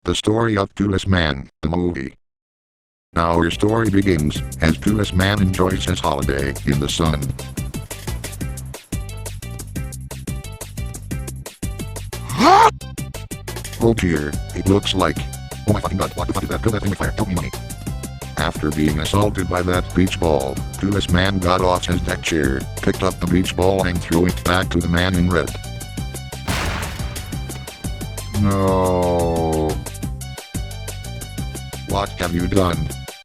The Story of Pootis Mann, the movie. Now our story begins, as Pootis Mann enjoys his holiday in the sun. Oh dear, it looks like... Oh my fucking god, what the fuck is that? Kill that thing with fire, help me money. After being assaulted by that beach ball, Pootis Mann got off his deck chair, picked up the beach ball and threw it back to the man in red. No. What have you done?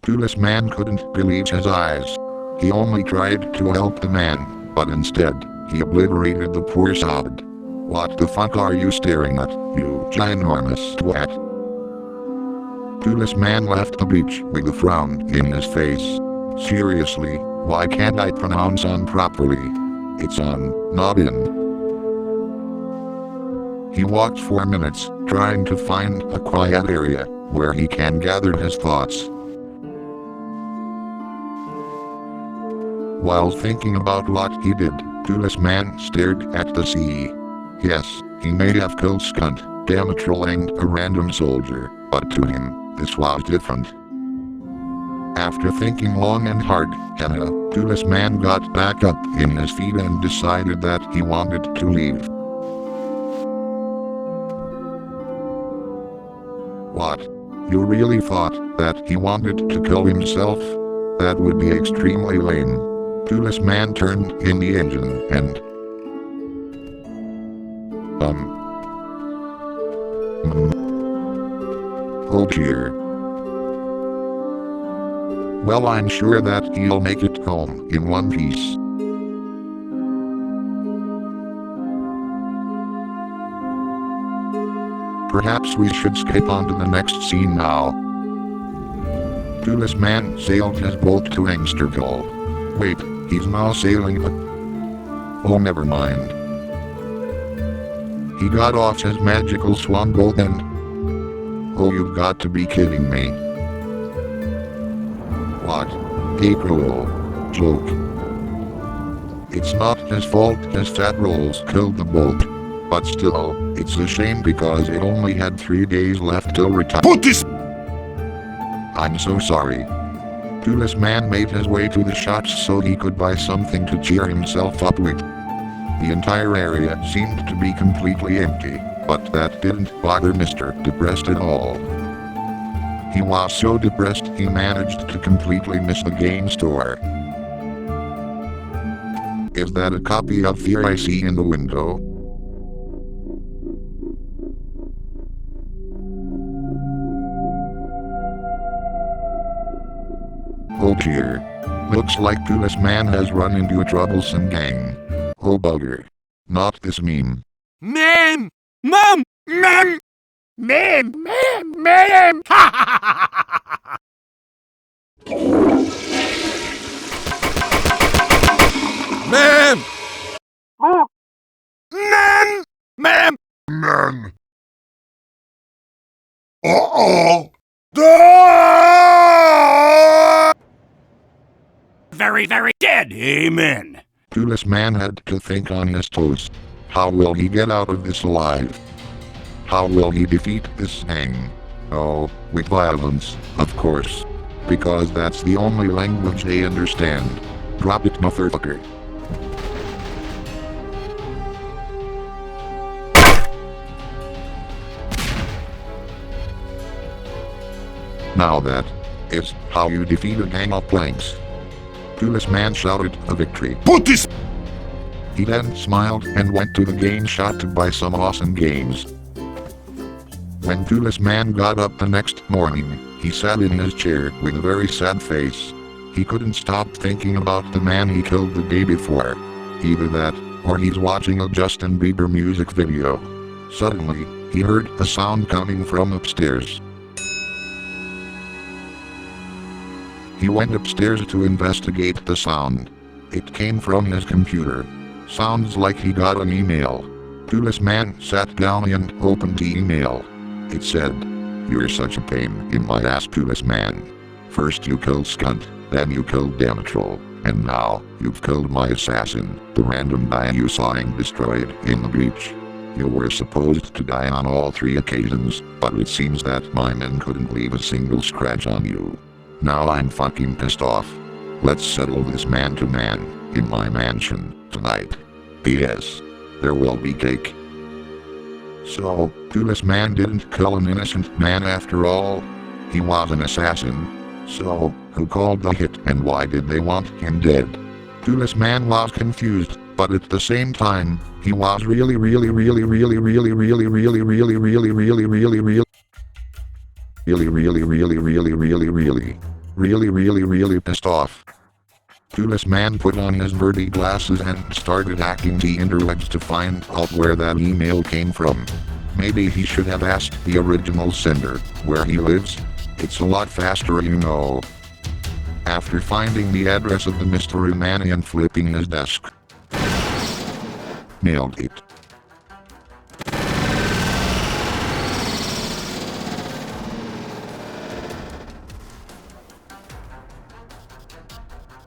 Pootis Mann couldn't believe his eyes. He only tried to help the man, but instead, he obliterated the poor sod. What the fuck are you staring at, you ginormous twat? Pootis Mann left the beach with a frown in his face. Seriously, why can't I pronounce on properly? It's on, not in. He walked for minutes, trying to find a quiet area where he can gather his thoughts. While thinking about what he did, Pootis Mann stared at the sea. Yes, he may have killed Skunt, Diametral and a random soldier, but to him, this was different. After thinking long and hard, Pootis Mann got back up in his feet and decided that he wanted to leave. What? You really thought that he wanted to kill himself? That would be extremely lame. Pootis Mann turned in the engine and... Oh dear. Well, I'm sure that he'll make it home in one piece. Perhaps we should skip on to the next scene now. Pootis Mann sailed his boat to Amsterdam. Wait, he's now sailing Oh, never mind. He got off his magical swan boat and... Oh, you've got to be kidding me. What? A cruel joke. It's not his fault his fat rolls killed the boat. But still, it's a shame because it only had 3 days left till retirement. Pootis! I'm so sorry. Pootis Mann made his way to the shops so he could buy something to cheer himself up with. The entire area seemed to be completely empty, but that didn't bother Mr. Depressed at all. He was so depressed he managed to completely miss the game store. Is that a copy of Fear I See in the window? Oh dear. Looks like Pootis Mann has run into a troublesome gang. Oh bugger. Not this meme. Ma'am! Mom! Ma'am! Ma'am! Ma'am! Ma'am! Ma'am! Ma'am! Ma'am! Ma'am! Man. Uh-oh. Very, very dead. Amen. Pootis Mann had to think on his toes. How will he get out of this alive? How will he defeat this thing? Oh, with violence, of course. Because that's the only language they understand. Drop it, motherfucker. Now that is how you defeat a gang of planks. Pootis Mann shouted a victory. Pootis! He then smiled and went to the game shop to buy some awesome games. When Pootis Mann got up the next morning, he sat in his chair with a very sad face. He couldn't stop thinking about the man he killed the day before. Either that, or he's watching a Justin Bieber music video. Suddenly, he heard a sound coming from upstairs. He went upstairs to investigate the sound. It came from his computer. Sounds like he got an email. Pootis Mann sat down and opened the email. It said, "You're such a pain in my ass, Pootis Mann. First you killed Skunt, then you killed Diametral, and now you've killed my assassin, the random guy you saw and destroyed in the beach. You were supposed to die on all 3 occasions, but it seems that my men couldn't leave a single scratch on you. Now I'm fucking pissed off. Let's settle this man to man in my mansion tonight. P.S. There will be cake. So, Pootis Mann didn't kill an innocent man after all. He was an assassin. So, who called the hit and why did they want him dead? Pootis Mann was confused, but at the same time, he was really pissed off. Pootis Mann put on his birdie glasses and started hacking the interwebs to find out where that email came from. Maybe he should have asked the original sender where he lives. It's a lot faster, you know. After finding the address of the mystery man and flipping his desk. Nailed it.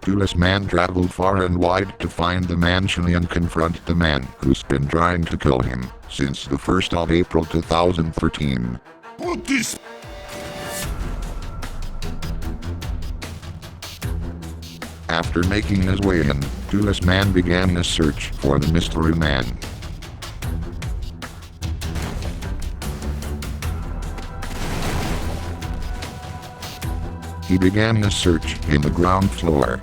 Pootis Mann traveled far and wide to find the mansion and confront the man who's been trying to kill him since the 1st of April 2013. Pootis! After making his way in, Pootis Mann began his search for the mystery man. He began his search in the ground floor.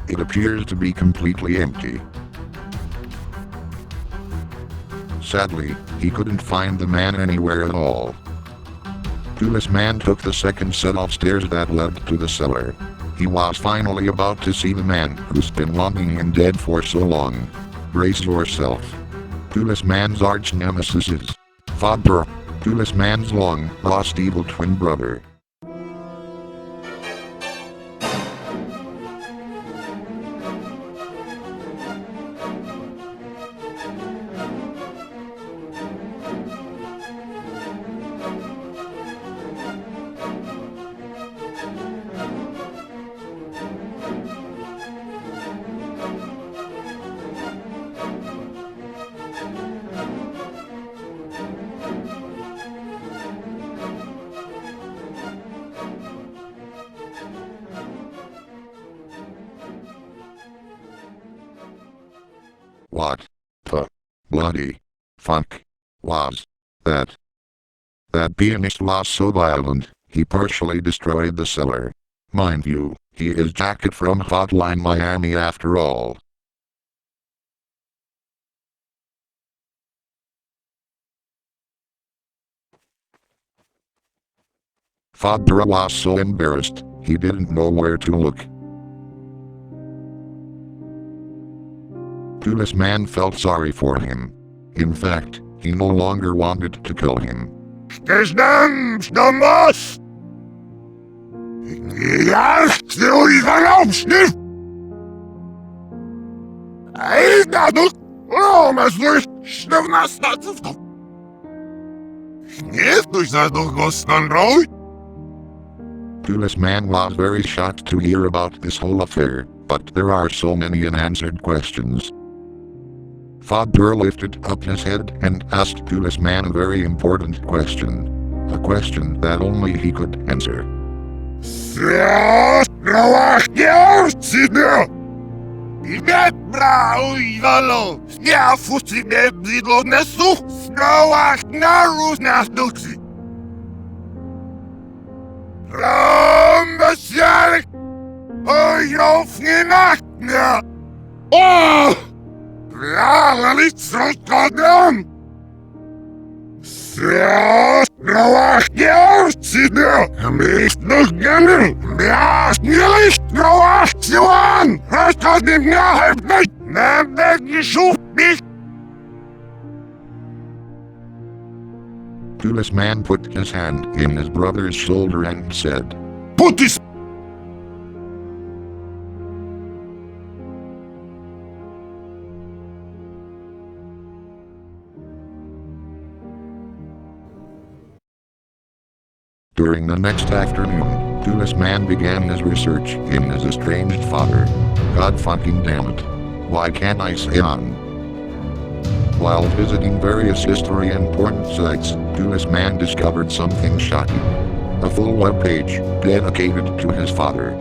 It appears to be completely empty. Sadly, he couldn't find the man anywhere at all. Pootis Mann took the second set of stairs that led to the cellar. He was finally about to see the man who's been wanting him dead for so long. Brace yourself. Pootis Mann's arch nemesis is Father, Pootis Mann's long-lost evil twin brother. What the bloody fuck was that? That pianist was so violent, he partially destroyed the cellar. Mind you, he is Jacket from Hotline Miami after all. Father was so embarrassed, he didn't know where to look. Pootis Mann felt sorry for him. In fact, he no longer wanted to kill him. Pootis Mann was very shocked to hear about this whole affair, but there are so many unanswered questions. Father lifted up his head and asked Pootis Mann a very important question. A question that only he could answer. Pootis Mann put his hand in his brother's shoulder and said, Pootis! During the next afternoon, Pootis Mann began his research in his estranged father. God fucking damn it. Why can't I say on? While visiting various history important sites, Pootis Mann discovered something shocking. A full webpage dedicated to his father.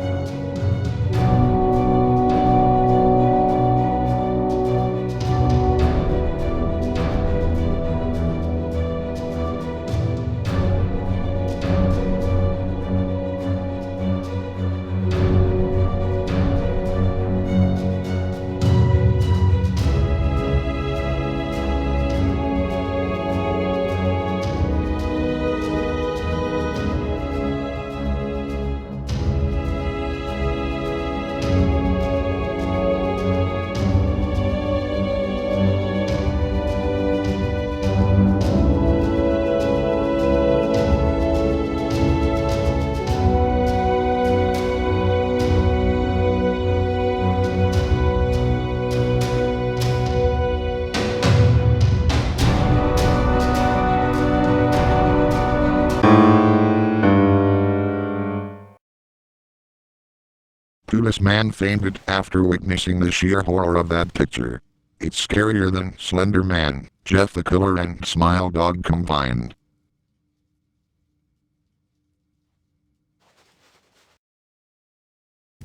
Pootis Mann fainted after witnessing the sheer horror of that picture. It's scarier than Slender Man, Jeff the Killer and Smile Dog combined.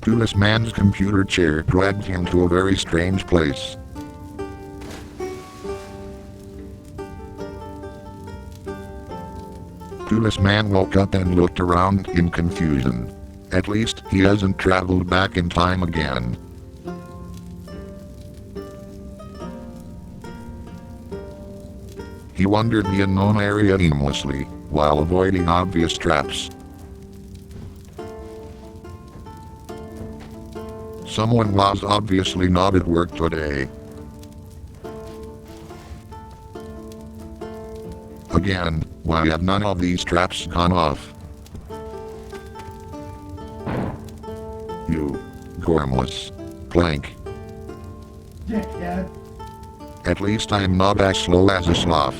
Pootis Mann's computer chair dragged him to a very strange place. Pootis Mann woke up and looked around in confusion. At least he hasn't traveled back in time again. He wandered the unknown area aimlessly, while avoiding obvious traps. Someone was obviously not at work today. Again, why have none of these traps gone off? You gormless plank. Dickhead. At least I'm not as slow as a sloth.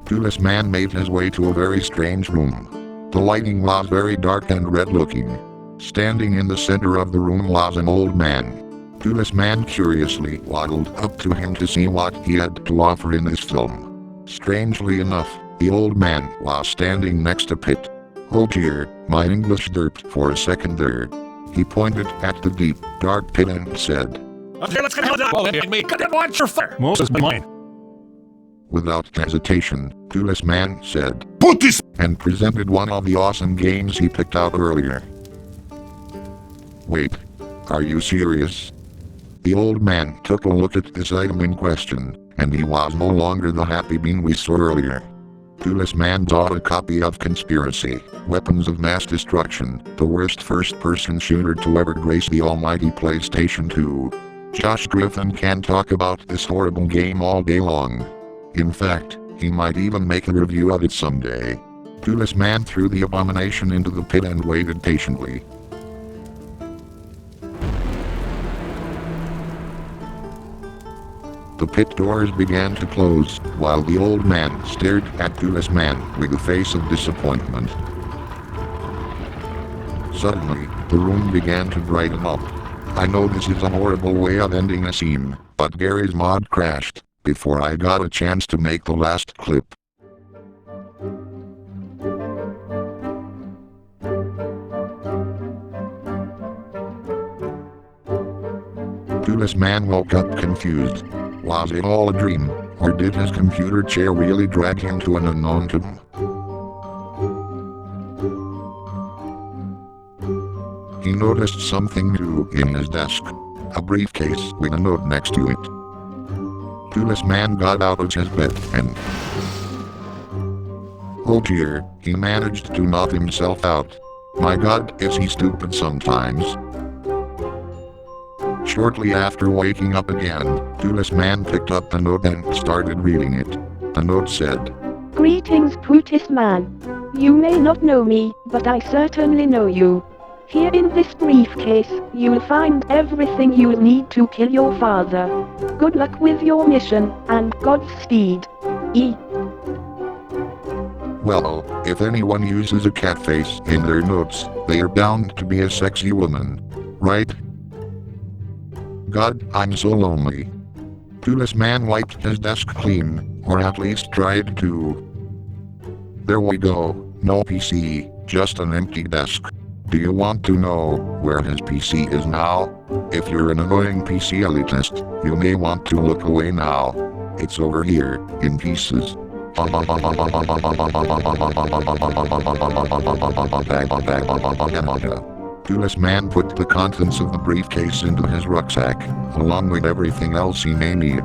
Pootis Mann made his way to a very strange room. The lighting was very dark and red looking. Standing in the center of the room was an old man. Pootis Mann curiously waddled up to him to see what he had to offer in this film. Strangely enough, the old man was standing next to Pit. Oh dear, my English derped for a second there. He pointed at the deep, dark pit and said, Okay, let's get hell down. Well, and me. Cut it, watch your fire. Moses be mine. Without hesitation, Pootis Mann said, Pootis! and presented one of the awesome games he picked out earlier. Wait, are you serious? The old man took a look at this item in question, and he was no longer the happy bean we saw earlier. Pootis Mann bought a copy of Conspiracy, Weapons of Mass Destruction, the worst first-person shooter to ever grace the almighty PlayStation 2. Josh Griffin can talk about this horrible game all day long. In fact, he might even make a review of it someday. Pootis Mann threw the abomination into the pit and waited patiently. The pit doors began to close, while the old man stared at Pootis Mann with a face of disappointment. Suddenly, the room began to brighten up. I know this is a horrible way of ending a scene, but Garry's mod crashed before I got a chance to make the last clip. Pootis Mann woke up confused. Was it all a dream, or did his computer chair really drag him to an unknown tomb? He noticed something new in his desk. A briefcase with a note next to it. Pootis Mann got out of his bed and... oh dear, he managed to knock himself out. My god, is he stupid sometimes? Shortly after waking up again, Pootis Mann picked up the note and started reading it. The note said, Greetings, Pootis Mann. You may not know me, but I certainly know you. Here in this briefcase, you'll find everything you'll need to kill your father. Good luck with your mission, and Godspeed. E. Well, if anyone uses a cat face in their notes, they are bound to be a sexy woman. Right? God, I'm so lonely. Pootis Mann wiped his desk clean, or at least tried to. There we go, no PC, just an empty desk. Do you want to know where his PC is now? If you're an annoying PC elitist, you may want to look away now. It's over here, in pieces. Pootis Mann put the contents of the briefcase into his rucksack, along with everything else he may need.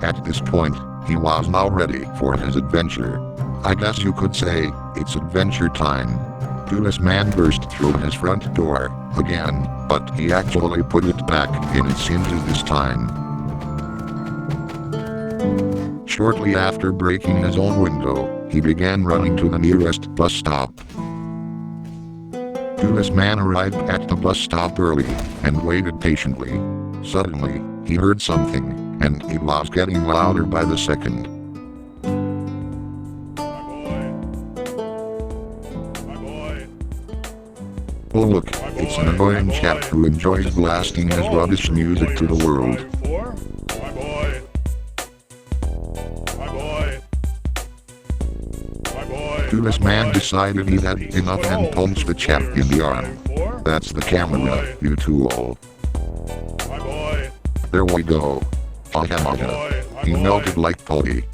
At this point, he was now ready for his adventure. I guess you could say, it's adventure time. Pootis Mann burst through his front door, again, but he actually put it back in its hinges this time. Shortly after breaking his own window, he began running to the nearest bus stop. Pootis Mann arrived at the bus stop early, and waited patiently. Suddenly, he heard something, and it was getting louder by the second. Oh look, it's an annoying chap who enjoys blasting his rubbish music to the world. Pootis Mann decided he had enough and punched the chap in the arm. That's the camera, you tool. There we go. He melted like putty.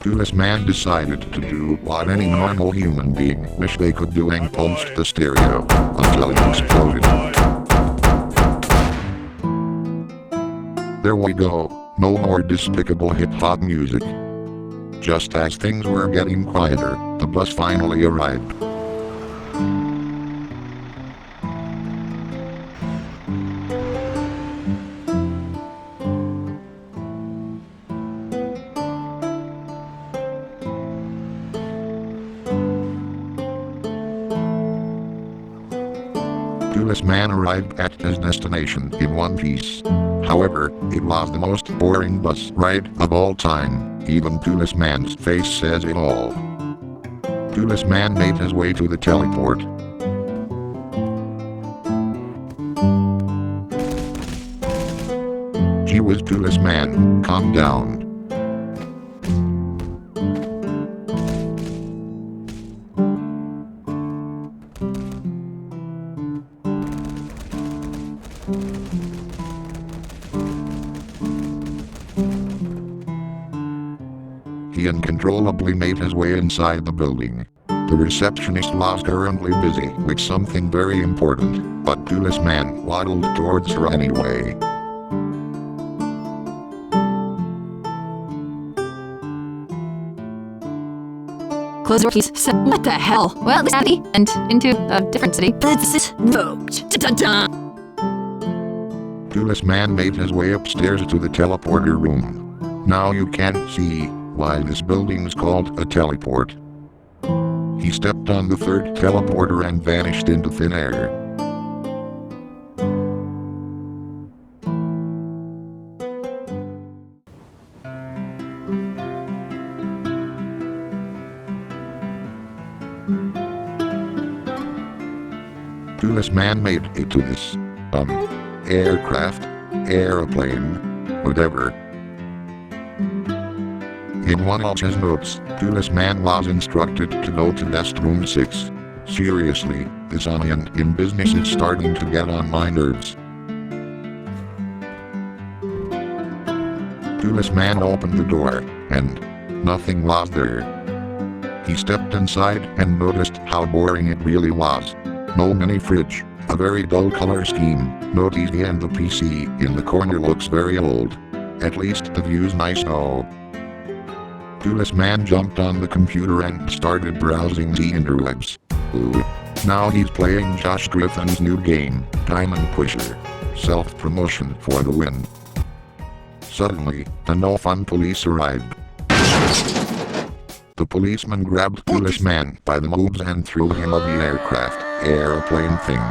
Pootis Mann decided to do what any normal human being wish they could do and punched the stereo until it exploded. There we go, no more despicable hip-hop music. Just as things were getting quieter, the bus finally arrived. Pootis Mann arrived at his destination in one piece. However, it was the most boring bus ride of all time. Even Pootis Mann's face says it all. Pootis Mann made his way to the teleport. Gee whiz, Pootis Mann, calm down. He uncontrollably made his way inside the building. The receptionist was currently busy with something very important, but Pootis Mann waddled towards her anyway. Close your keys. What the hell? Well, this city and into a different city. This is vote. Da-da-da. Pootis Mann made his way upstairs to the teleporter room. Now you can't see why this building's called a teleport. He stepped on the third teleporter and vanished into thin air. Pootis Mann made it to this, aircraft, airplane, whatever. In one of his notes, Pootis Mann was instructed to go to desk room 6. Seriously, this onion in business is starting to get on my nerves. Pootis Mann opened the door, and nothing was there. He stepped inside and noticed how boring it really was. No mini fridge, a very dull color scheme, no TV, and the PC in the corner looks very old. At least the view's nice though. Pootis Mann jumped on the computer and started browsing the interwebs. Ooh. Now he's playing Josh Griffin's new game, Diamond Pusher. Self-promotion for the win. Suddenly, the no-fun police arrived. The policeman grabbed Pootis Mann by the moves and threw him of the airplane thing.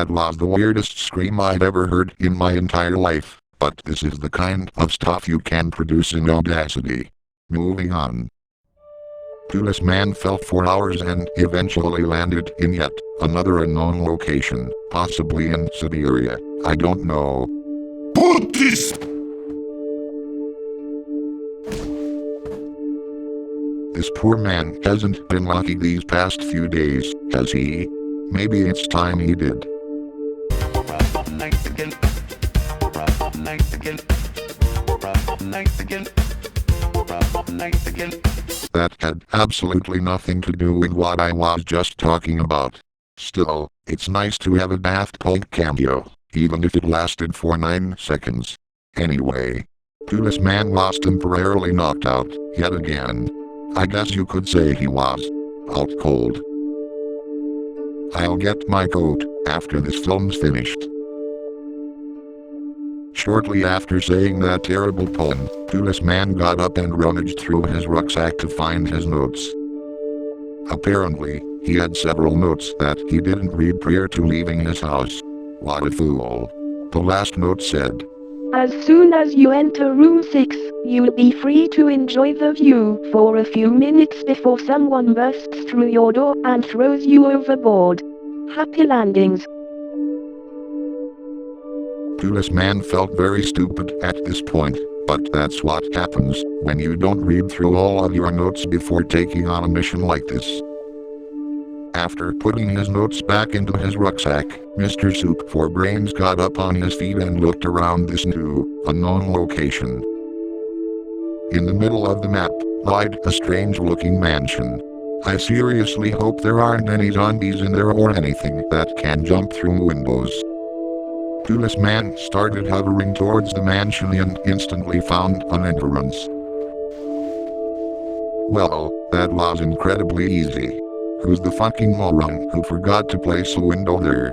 that was the weirdest scream I'd ever heard in my entire life, but this is the kind of stuff you can produce in Audacity. Moving on. Pootis Mann felt for hours and eventually landed in yet another unknown location, possibly in Siberia. I don't know. Pootis! This poor man hasn't been lucky these past few days, has he? Maybe it's time he did. That had absolutely nothing to do with what I was just talking about. Still, it's nice to have a Daft Punk cameo, even if it lasted for 9 seconds. Anyway, Pootis Mann was temporarily knocked out, yet again. I guess you could say he was out cold. I'll get my coat after this film's finished. Shortly after saying that terrible pun, Pootis Mann got up and rummaged through his rucksack to find his notes. Apparently, he had several notes that he didn't read prior to leaving his house. What a fool. The last note said, As soon as you enter room 6, you'll be free to enjoy the view for a few minutes before someone bursts through your door and throws you overboard. Happy landings. Pootis Mann felt very stupid at this point, but that's what happens when you don't read through all of your notes before taking on a mission like this. After putting his notes back into his rucksack, Mr. Soup for Brains got up on his feet and looked around this new, unknown location. In the middle of the map, lied a strange-looking mansion. I seriously hope there aren't any zombies in there or anything that can jump through windows. Pootis Mann started hovering towards the mansion and instantly found an entrance. Well, that was incredibly easy. Who's the fucking moron who forgot to place a window there?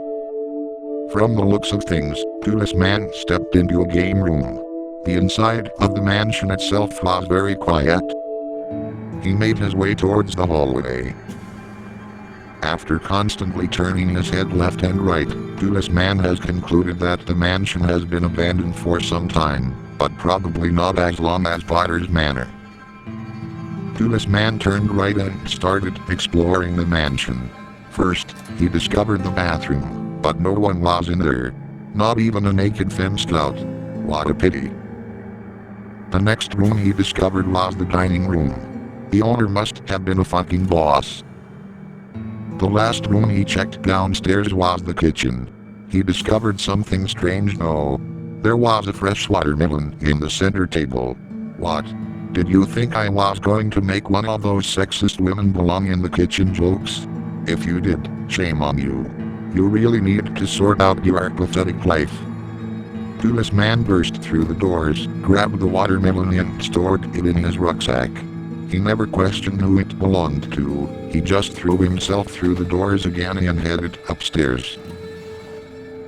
From the looks of things, Pootis Mann stepped into a game room. The inside of the mansion itself was very quiet. He made his way towards the hallway. After constantly turning his head left and right, Pootis Mann has concluded that the mansion has been abandoned for some time, but probably not as long as Potter's Manor. Pootis Mann turned right and started exploring the mansion. First, he discovered the bathroom, but no one was in there. Not even a naked femme scout. What a pity. The next room he discovered was the dining room. The owner must have been a fucking boss. The last room he checked downstairs was the kitchen. He discovered something strange though. There was a fresh watermelon in the center table. What? Did you think I was going to make one of those sexist women belong in the kitchen jokes? If you did, shame on you. You really need to sort out your pathetic life. Pootis Mann burst through the doors, grabbed the watermelon and stored it in his rucksack. He never questioned who it belonged to, he just threw himself through the doors again and headed upstairs.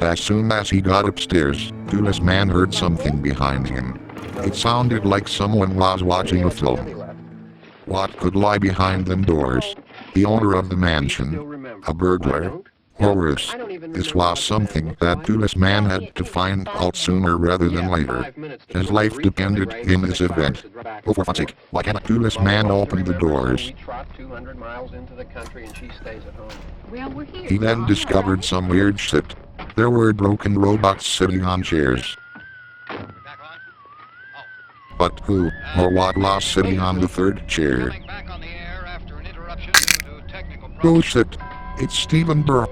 As soon as he got upstairs, Pootis Mann heard something behind him. It sounded like someone was watching a film. What could lie behind them doors? The owner of the mansion? A burglar? Or worse, this was something that Pootis Mann had to find out sooner rather than later. His life depended in this event. Oh, for fuck's sake, why can't Pootis Mann open the doors? He then discovered some weird shit. There were broken robots sitting on chairs. But who or what was sitting on the third chair? Oh shit, it's Stephen Burr.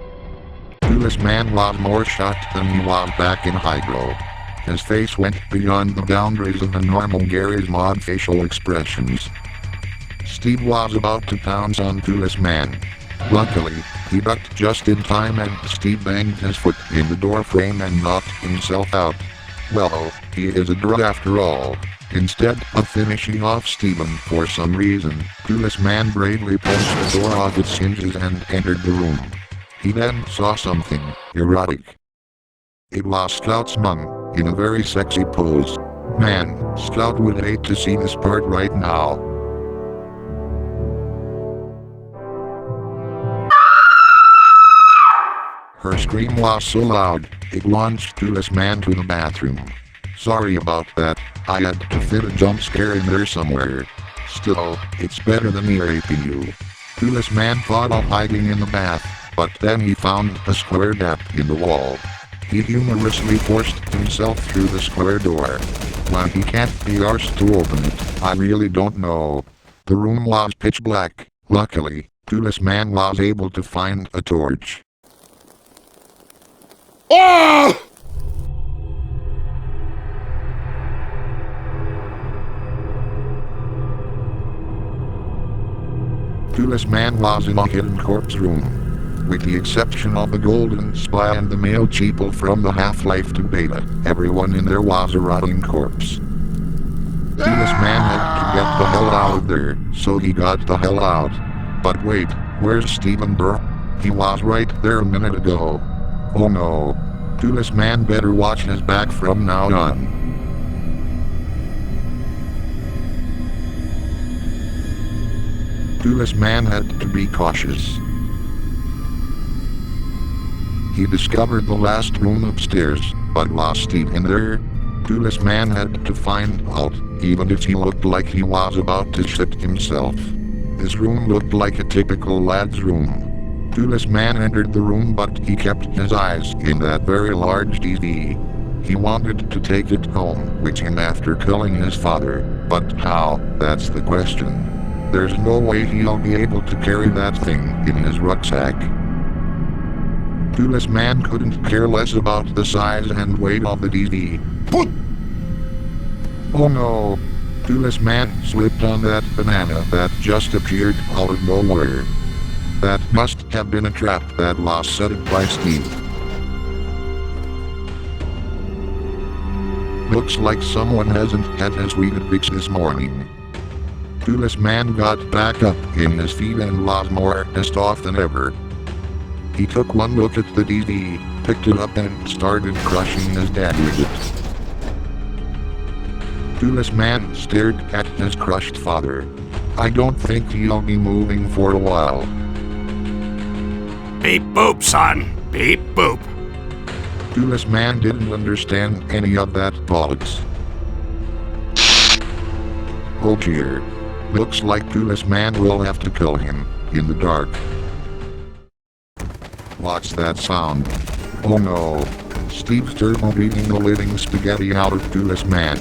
Pootis Mann was more shocked than he was back in Hydro. His face went beyond the boundaries of the normal Garry's Mod facial expressions. Steve was about to pounce on Pootis Mann. Luckily, he ducked just in time and Steve banged his foot in the door frame and knocked himself out. Well, he is a drug after all. Instead of finishing off Steven for some reason, Pootis Mann bravely punched the door off its hinges and entered the room. He then saw something erotic. It was Scout's mum, in a very sexy pose. Man, Scout would hate to see this part right now. Her scream was so loud, it launched Pootis Mann to the bathroom. Sorry about that, I had to fit a jump scare in there somewhere. Still, it's better than me raping you. Pootis Mann thought of hiding in the bath, but then he found a square gap in the wall. He humorously forced himself through the square door. Why he can't be arsed to open it, I really don't know. The room was pitch black. Luckily, Pootis Mann was able to find a torch. Oh! Pootis Mann was in a hidden corpse room. With the exception of the golden spy and the male cheeple from the Half-Life 2 beta, everyone in there was a rotting corpse. Pootis Mann had to get the hell out of there, so he got the hell out. But wait, where's Stephen Burr? He was right there a minute ago. Oh no. Pootis Mann better watch his back from now on. Pootis Mann had to be cautious. He discovered the last room upstairs, but lost it in there. Pootis Mann had to find out, even if he looked like he was about to shit himself. This room looked like a typical lad's room. Pootis Mann entered the room, but he kept his eyes in that very large TV. He wanted to take it home with him after killing his father, but how? That's the question. There's no way he'll be able to carry that thing in his rucksack. Pootis Mann couldn't care less about the size and weight of the DVD. Oh no! Pootis Mann slipped on that banana that just appeared out of nowhere. That must have been a trap that was set up by Steve. Looks like someone hasn't had his Weetabix this morning. Pootis Mann got back up in his feet and was more pissed off than ever. He took one look at the DVD, picked it up and started crushing his dad with it. Pootis Mann stared at his crushed father. I don't think he'll be moving for a while. Beep boop, son. Beep boop. Pootis Mann didn't understand any of that bollocks. Oh dear. Looks like Pootis Mann will have to kill him, in the dark. What's that sound? Oh no. Steve's turbo beating the living spaghetti out of Pootis Mann.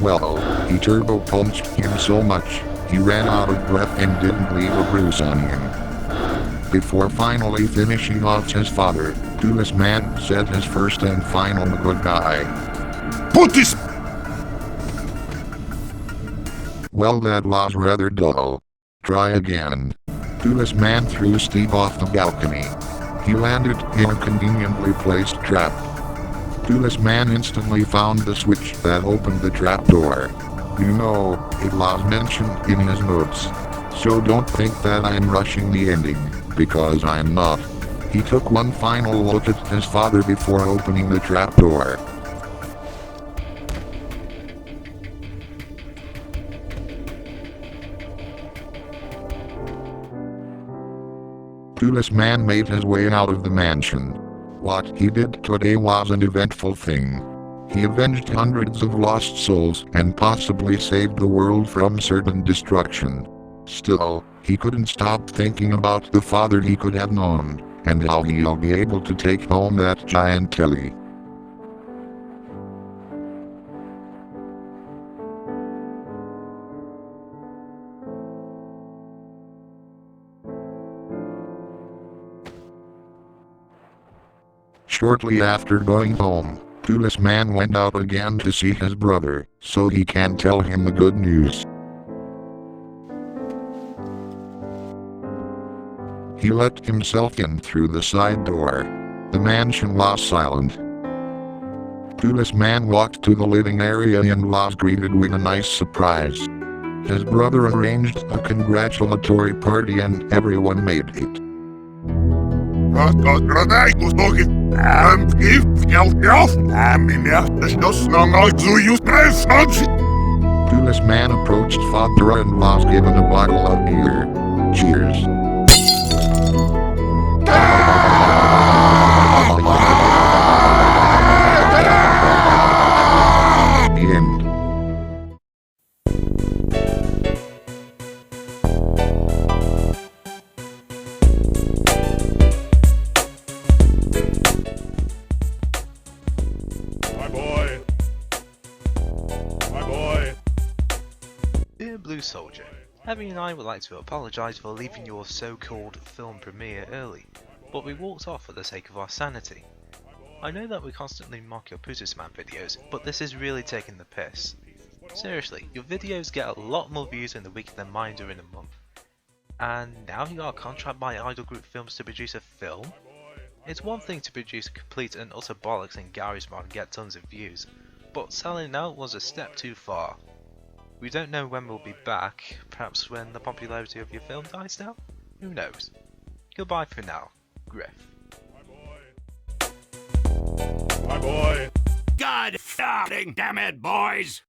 Well, he turbo punched him so much, he ran out of breath and didn't leave a bruise on him. Before finally finishing off his father, Pootis Mann said his first and final goodbye. Pootis! Well, that was rather dull. Try again. Pootis Mann threw Steve off the balcony. He landed in a conveniently placed trap. Pootis Mann instantly found the switch that opened the trapdoor. You know, it was mentioned in his notes. So don't think that I'm rushing the ending, because I'm not. He took one final look at his father before opening the trapdoor. Pootis Mann made his way out of the mansion. What he did today was an eventful thing. He avenged hundreds of lost souls and possibly saved the world from certain destruction. Still, he couldn't stop thinking about the father he could have known, and how he'll be able to take home that giant telly. Shortly after going home, Pootis Mann went out again to see his brother, so he can tell him the good news. He let himself in through the side door. The mansion was silent. Pootis Mann walked to the living area and was greeted with a nice surprise. His brother arranged a congratulatory party and everyone made it. Pootis Pootis Mann approached Father and was given a bottle of beer. Cheers. The end. My boy. My boy. Dear Blue Soldier, Heavy and I would like to apologise for leaving your so-called film premiere early, but we walked off for the sake of our sanity. I know that we constantly mock your Pootis Mann videos, but this is really taking the piss. Seriously, your videos get a lot more views in a week than mine do in a month. And now you are contracted by Idol Group Films to produce a film? It's one thing to produce complete and utter bollocks in Garry's mod and get tons of views, but selling it out was a step too far. We don't know when we'll be back, perhaps when the popularity of your film dies down? Who knows? Goodbye for now, Griff. My boy. God damn it, boys!